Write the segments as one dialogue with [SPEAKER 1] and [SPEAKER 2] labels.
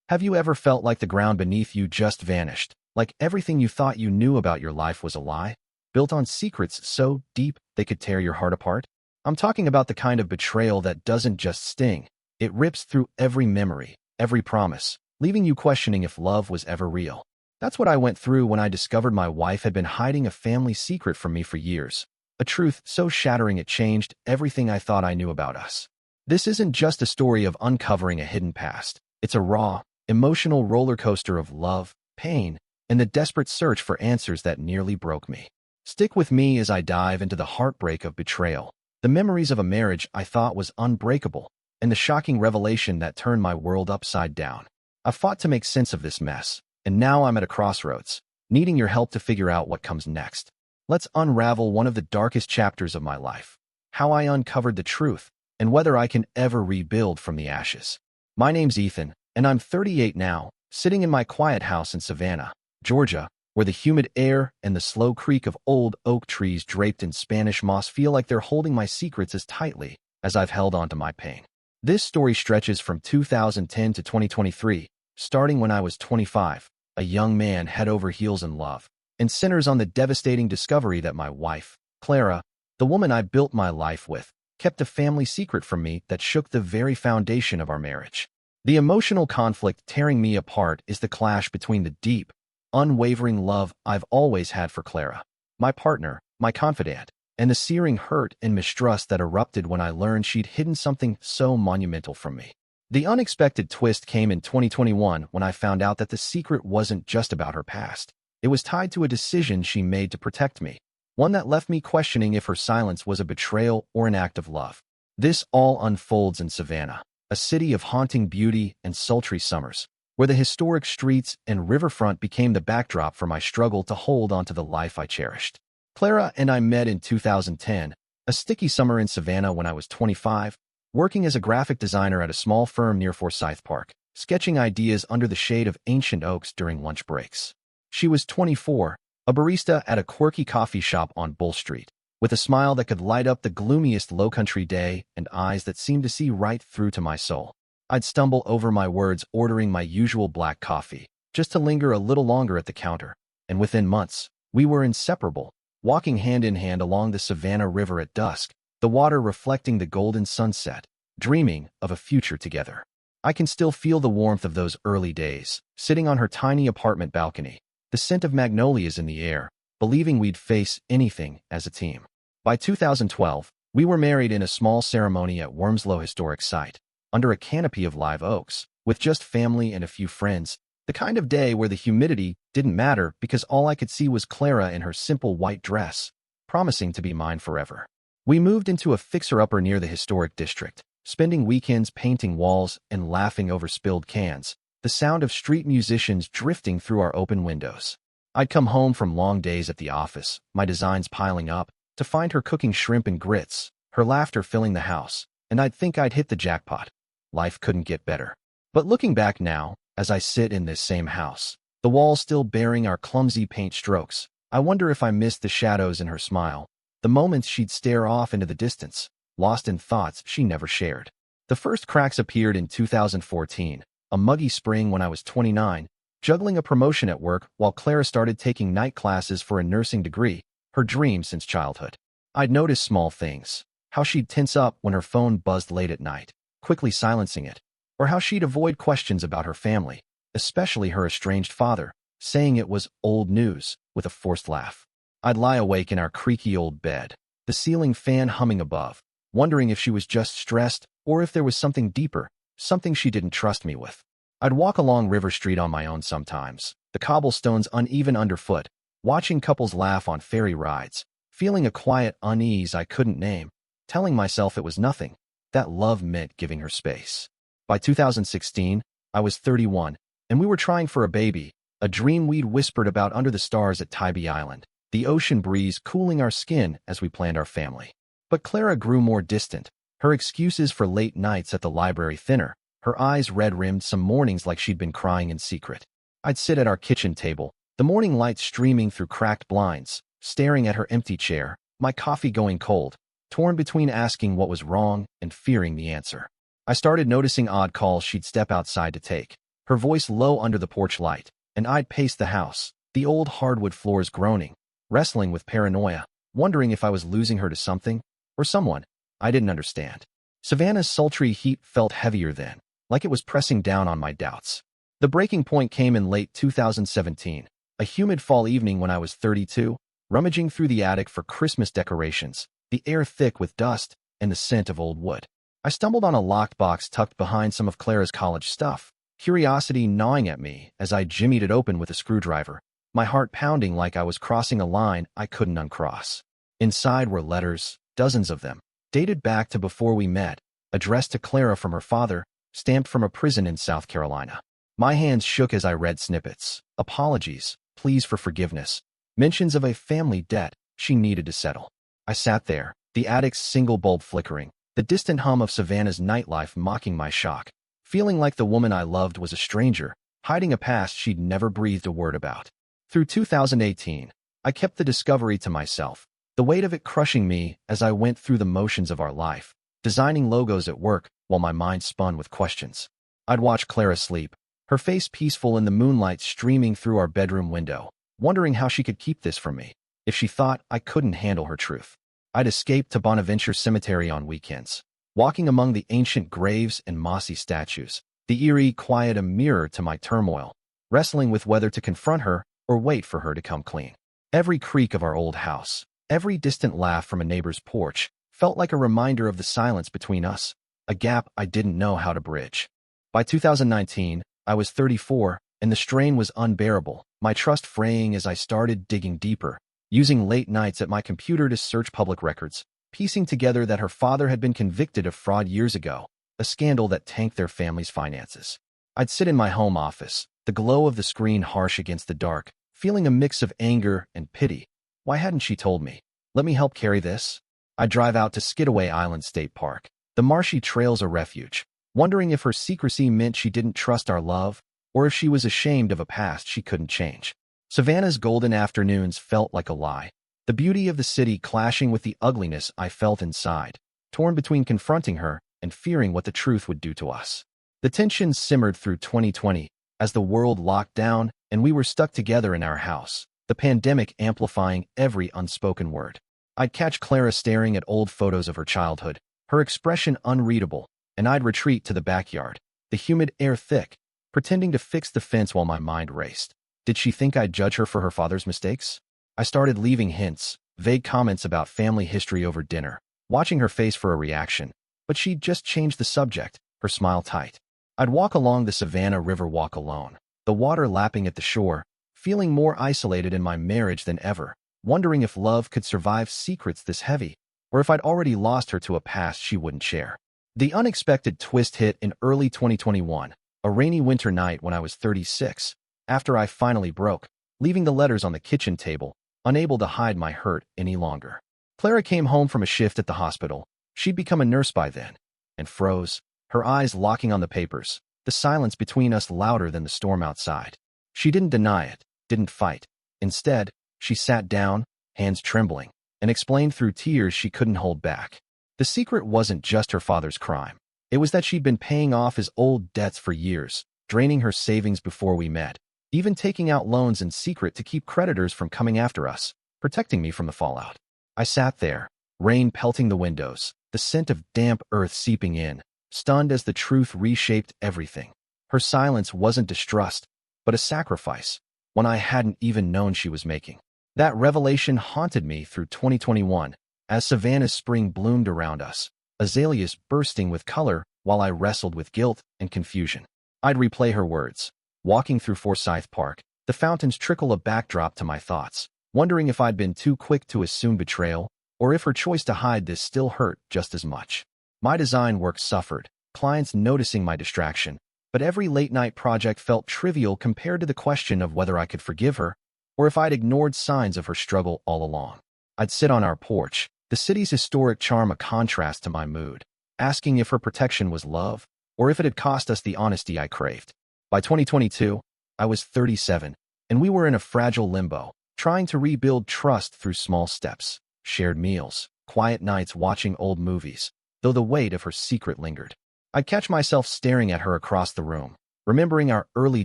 [SPEAKER 1] Have you ever felt like the ground beneath you just vanished? Like everything you thought you knew about your life was a lie? Built on secrets so deep they could tear your heart apart? I'm talking about the kind of betrayal that doesn't just sting. It rips through every memory, every promise, leaving you questioning if love was ever real. That's what I went through when I discovered my wife had been hiding a family secret from me for years. A truth so shattering it changed everything I thought I knew about us. This isn't just a story of uncovering a hidden past. It's a raw, emotional roller coaster of love, pain, and the desperate search for answers that nearly broke me. Stick with me as I dive into the heartbreak of betrayal, the memories of a marriage I thought was unbreakable, and the shocking revelation that turned my world upside down. I fought to make sense of this mess, and now I'm at a crossroads, needing your help to figure out what comes next. Let's unravel one of the darkest chapters of my life, how I uncovered the truth, and whether I can ever rebuild from the ashes. My name's Ethan, and I'm 38 now, sitting in my quiet house in Savannah, Georgia, where the humid air and the slow creak of old oak trees draped in Spanish moss feel like they're holding my secrets as tightly as I've held onto my pain. This story stretches from 2010 to 2023, starting when I was 25, a young man head over heels in love, and centers on the devastating discovery that my wife, Clara, the woman I built my life with, kept a family secret from me that shook the very foundation of our marriage. The emotional conflict tearing me apart is the clash between the deep, unwavering love I've always had for Clara, my partner, my confidant, and the searing hurt and mistrust that erupted when I learned she'd hidden something so monumental from me. The unexpected twist came in 2021 when I found out that the secret wasn't just about her past. It was tied to a decision she made to protect me, one that left me questioning if her silence was a betrayal or an act of love. This all unfolds in Savannah, a city of haunting beauty and sultry summers, where the historic streets and riverfront became the backdrop for my struggle to hold onto the life I cherished. Clara and I met in 2010, a sticky summer in Savannah when I was 25, working as a graphic designer at a small firm near Forsyth Park, sketching ideas under the shade of ancient oaks during lunch breaks. She was 24, a barista at a quirky coffee shop on Bull Street, with a smile that could light up the gloomiest low-country day and eyes that seemed to see right through to my soul. I'd stumble over my words ordering my usual black coffee, just to linger a little longer at the counter, and within months, we were inseparable, walking hand in hand along the Savannah River at dusk, the water reflecting the golden sunset, dreaming of a future together. I can still feel the warmth of those early days, sitting on her tiny apartment balcony, the scent of magnolias in the air, believing we'd face anything as a team. By 2012, we were married in a small ceremony at Wormslow Historic Site, under a canopy of live oaks, with just family and a few friends, the kind of day where the humidity didn't matter because all I could see was Clara in her simple white dress, promising to be mine forever. We moved into a fixer-upper near the historic district, spending weekends painting walls and laughing over spilled cans, the sound of street musicians drifting through our open windows. I'd come home from long days at the office, my designs piling up, to find her cooking shrimp and grits, her laughter filling the house, and I'd think I'd hit the jackpot. Life couldn't get better. But looking back now, as I sit in this same house, the walls still bearing our clumsy paint strokes, I wonder if I missed the shadows in her smile, the moments she'd stare off into the distance, lost in thoughts she never shared. The first cracks appeared in 2014, a muggy spring when I was 29, juggling a promotion at work while Clara started taking night classes for a nursing degree, her dream since childhood. I'd notice small things, how she'd tense up when her phone buzzed late at night, quickly silencing it, or how she'd avoid questions about her family, especially her estranged father, saying it was old news with a forced laugh. I'd lie awake in our creaky old bed, the ceiling fan humming above, wondering if she was just stressed or if there was something deeper, something she didn't trust me with. I'd walk along River Street on my own sometimes, the cobblestones uneven underfoot, watching couples laugh on ferry rides, feeling a quiet unease I couldn't name, telling myself it was nothing, that love meant giving her space. By 2016, I was 31, and we were trying for a baby, a dream we'd whispered about under the stars at Tybee Island, the ocean breeze cooling our skin as we planned our family. But Clara grew more distant, her excuses for late nights at the library thinner, her eyes red-rimmed some mornings like she'd been crying in secret. I'd sit at our kitchen table, the morning light streaming through cracked blinds, staring at her empty chair, my coffee going cold, torn between asking what was wrong and fearing the answer. I started noticing odd calls she'd step outside to take, her voice low under the porch light, and I'd pace the house, the old hardwood floors groaning, wrestling with paranoia, wondering if I was losing her to something or someone I didn't understand. Savannah's sultry heat felt heavier then, like it was pressing down on my doubts. The breaking point came in late 2017, a humid fall evening when I was 32, rummaging through the attic for Christmas decorations, the air thick with dust and the scent of old wood. I stumbled on a locked box tucked behind some of Clara's college stuff, curiosity gnawing at me as I jimmied it open with a screwdriver, my heart pounding like I was crossing a line I couldn't uncross. Inside were letters, dozens of them, dated back to before we met, addressed to Clara from her father, stamped from a prison in South Carolina. My hands shook as I read snippets. Apologies, pleas for forgiveness, mentions of a family debt she needed to settle. I sat there, the attic's single bulb flickering, the distant hum of Savannah's nightlife mocking my shock, feeling like the woman I loved was a stranger, hiding a past she'd never breathed a word about. Through 2018, I kept the discovery to myself, the weight of it crushing me as I went through the motions of our life, designing logos at work while my mind spun with questions. I'd watch Clara sleep, her face peaceful in the moonlight streaming through our bedroom window, wondering how she could keep this from me, if she thought I couldn't handle her truth. I'd escape to Bonaventure Cemetery on weekends, walking among the ancient graves and mossy statues, the eerie quiet a mirror to my turmoil, wrestling with whether to confront her or wait for her to come clean. Every creak of our old house, every distant laugh from a neighbor's porch, felt like a reminder of the silence between us, a gap I didn't know how to bridge. By 2019, I was 34, and the strain was unbearable, my trust fraying as I started digging deeper, using late nights at my computer to search public records, piecing together that her father had been convicted of fraud years ago, a scandal that tanked their family's finances. I'd sit in my home office, the glow of the screen harsh against the dark, feeling a mix of anger and pity. Why hadn't she told me? Let me help carry this? I'd drive out to Skidaway Island State Park, the marshy trails a refuge, wondering if her secrecy meant she didn't trust our love, or if she was ashamed of a past she couldn't change. Savannah's golden afternoons felt like a lie, the beauty of the city clashing with the ugliness I felt inside, torn between confronting her and fearing what the truth would do to us. The tension simmered through 2020 as the world locked down and we were stuck together in our house, the pandemic amplifying every unspoken word. I'd catch Clara staring at old photos of her childhood, her expression unreadable, and I'd retreat to the backyard, the humid air thick, pretending to fix the fence while my mind raced. Did she think I'd judge her for her father's mistakes? I started leaving hints, vague comments about family history over dinner, watching her face for a reaction, but she'd just changed the subject, her smile tight. I'd walk along the Savannah River walk alone, the water lapping at the shore, feeling more isolated in my marriage than ever, wondering if love could survive secrets this heavy, or if I'd already lost her to a past she wouldn't share. The unexpected twist hit in early 2021, a rainy winter night when I was 36, after I finally broke, leaving the letters on the kitchen table, unable to hide my hurt any longer. Clara came home from a shift at the hospital. She'd become a nurse by then, and froze, her eyes locking on the papers, the silence between us louder than the storm outside. She didn't deny it, didn't fight. Instead, she sat down, hands trembling, and explained through tears she couldn't hold back. The secret wasn't just her father's crime. It was that she'd been paying off his old debts for years, draining her savings before we met, even taking out loans in secret to keep creditors from coming after us, protecting me from the fallout. I sat there, rain pelting the windows, the scent of damp earth seeping in, stunned as the truth reshaped everything. Her silence wasn't distrust, but a sacrifice, one I hadn't even known she was making. That revelation haunted me through 2021, as Savannah's spring bloomed around us, azaleas bursting with color while I wrestled with guilt and confusion. I'd replay her words, walking through Forsyth Park, the fountains trickle a backdrop to my thoughts, wondering if I'd been too quick to assume betrayal, or if her choice to hide this still hurt just as much. My design work suffered, clients noticing my distraction, but every late-night project felt trivial compared to the question of whether I could forgive her, or if I'd ignored signs of her struggle all along. I'd sit on our porch, the city's historic charm a contrast to my mood, asking if her protection was love, or if it had cost us the honesty I craved. By 2022, I was 37, and we were in a fragile limbo, trying to rebuild trust through small steps, shared meals, quiet nights watching old movies, though the weight of her secret lingered. I'd catch myself staring at her across the room, remembering our early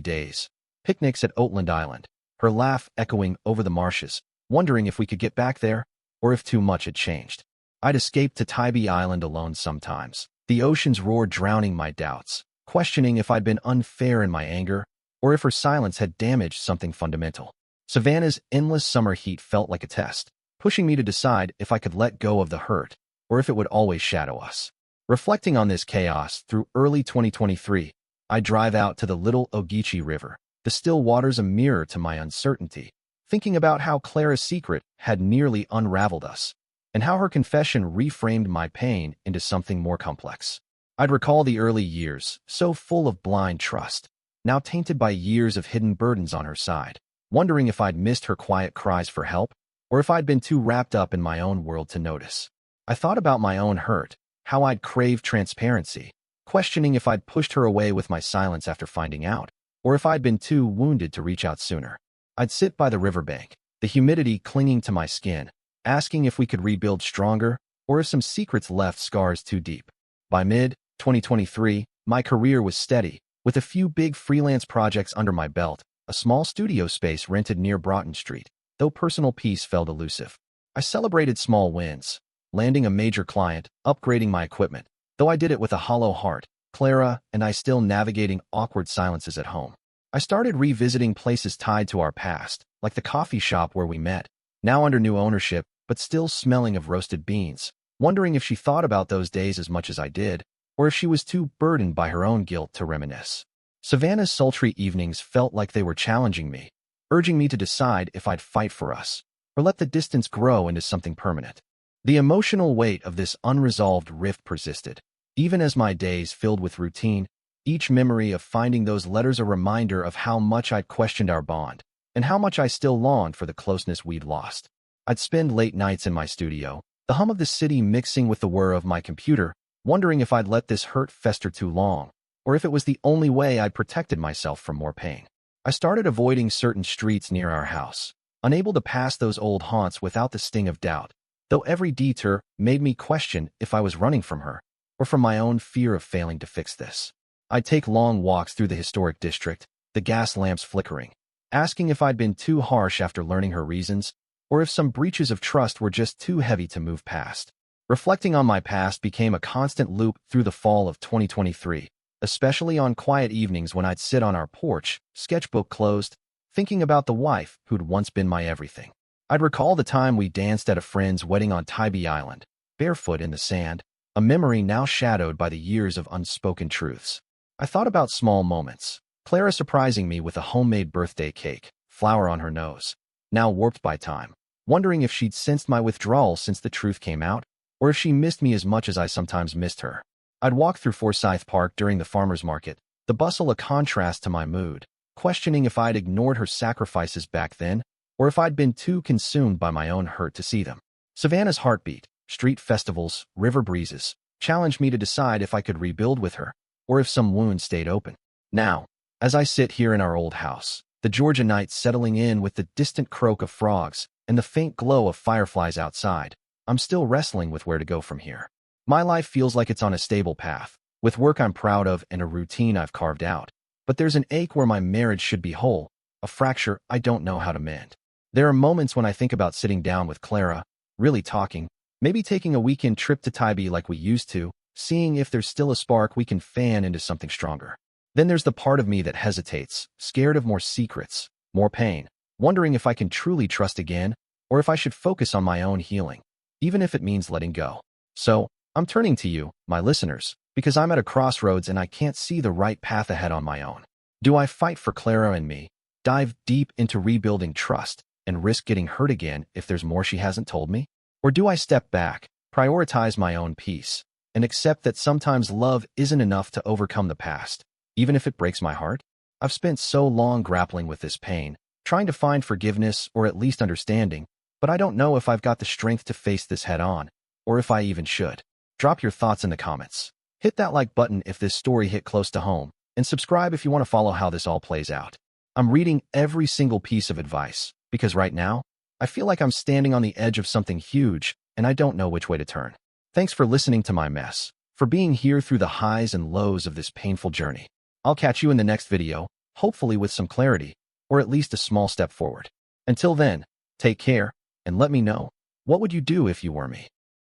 [SPEAKER 1] days, picnics at Oatland Island, her laugh echoing over the marshes, wondering if we could get back there, or if too much had changed. I'd escape to Tybee Island alone sometimes, the ocean's roar drowning my doubts, questioning if I'd been unfair in my anger, or if her silence had damaged something fundamental. Savannah's endless summer heat felt like a test, pushing me to decide if I could let go of the hurt, or if it would always shadow us. Reflecting on this chaos through early 2023, I drive out to the Little Ogeechee River, the still waters a mirror to my uncertainty, thinking about how Clara's secret had nearly unraveled us, and how her confession reframed my pain into something more complex. I'd recall the early years, so full of blind trust, now tainted by years of hidden burdens on her side, wondering if I'd missed her quiet cries for help, or if I'd been too wrapped up in my own world to notice. I thought about my own hurt, how I'd craved transparency, questioning if I'd pushed her away with my silence after finding out, or if I'd been too wounded to reach out sooner. I'd sit by the riverbank, the humidity clinging to my skin, asking if we could rebuild stronger, or if some secrets left scars too deep. By mid-2023, my career was steady, with a few big freelance projects under my belt, a small studio space rented near Broughton Street, though personal peace felt elusive. I celebrated small wins, landing a major client, upgrading my equipment, though I did it with a hollow heart, Clara and I still navigating awkward silences at home. I started revisiting places tied to our past, like the coffee shop where we met, now under new ownership, but still smelling of roasted beans, wondering if she thought about those days as much as I did, or if she was too burdened by her own guilt to reminisce. Savannah's sultry evenings felt like they were challenging me, urging me to decide if I'd fight for us, or let the distance grow into something permanent. The emotional weight of this unresolved rift persisted, even as my days filled with routine, each memory of finding those letters a reminder of how much I'd questioned our bond, and how much I still longed for the closeness we'd lost. I'd spend late nights in my studio, the hum of the city mixing with the whir of my computer, wondering if I'd let this hurt fester too long, or if it was the only way I'd protected myself from more pain. I started avoiding certain streets near our house, unable to pass those old haunts without the sting of doubt, though every detour made me question if I was running from her, or from my own fear of failing to fix this. I'd take long walks through the historic district, the gas lamps flickering, asking if I'd been too harsh after learning her reasons, or if some breaches of trust were just too heavy to move past. Reflecting on my past became a constant loop through the fall of 2023, especially on quiet evenings when I'd sit on our porch, sketchbook closed, thinking about the wife who'd once been my everything. I'd recall the time we danced at a friend's wedding on Tybee Island, barefoot in the sand, a memory now shadowed by the years of unspoken truths. I thought about small moments, Clara surprising me with a homemade birthday cake, flower on her nose, now warped by time, wondering if she'd sensed my withdrawal since the truth came out, or if she missed me as much as I sometimes missed her. I'd walk through Forsyth Park during the farmer's market, the bustle a contrast to my mood, questioning if I'd ignored her sacrifices back then, or if I'd been too consumed by my own hurt to see them. Savannah's heartbeat, street festivals, river breezes, challenged me to decide if I could rebuild with her, or if some wound stayed open. Now, as I sit here in our old house, the Georgia night settling in with the distant croak of frogs and the faint glow of fireflies outside, I'm still wrestling with where to go from here. My life feels like it's on a stable path, with work I'm proud of and a routine I've carved out. But there's an ache where my marriage should be whole, a fracture I don't know how to mend. There are moments when I think about sitting down with Clara, really talking, maybe taking a weekend trip to Tybee like we used to, seeing if there's still a spark we can fan into something stronger. Then there's the part of me that hesitates, scared of more secrets, more pain, wondering if I can truly trust again, or if I should focus on my own healing, even if it means letting go. So, I'm turning to you, my listeners, because I'm at a crossroads and I can't see the right path ahead on my own. Do I fight for Clara and me, dive deep into rebuilding trust, and risk getting hurt again if there's more she hasn't told me? Or do I step back, prioritize my own peace, and accept that sometimes love isn't enough to overcome the past, even if it breaks my heart? I've spent so long grappling with this pain, trying to find forgiveness or at least understanding, but I don't know if I've got the strength to face this head on, or if I even should. Drop your thoughts in the comments. Hit that like button if this story hit close to home, and subscribe if you want to follow how this all plays out. I'm reading every single piece of advice, because right now, I feel like I'm standing on the edge of something huge, and I don't know which way to turn. Thanks for listening to my mess, for being here through the highs and lows of this painful journey. I'll catch you in the next video, hopefully with some clarity, or at least a small step forward. Until then, take care, and let me know, what would you do if you were me?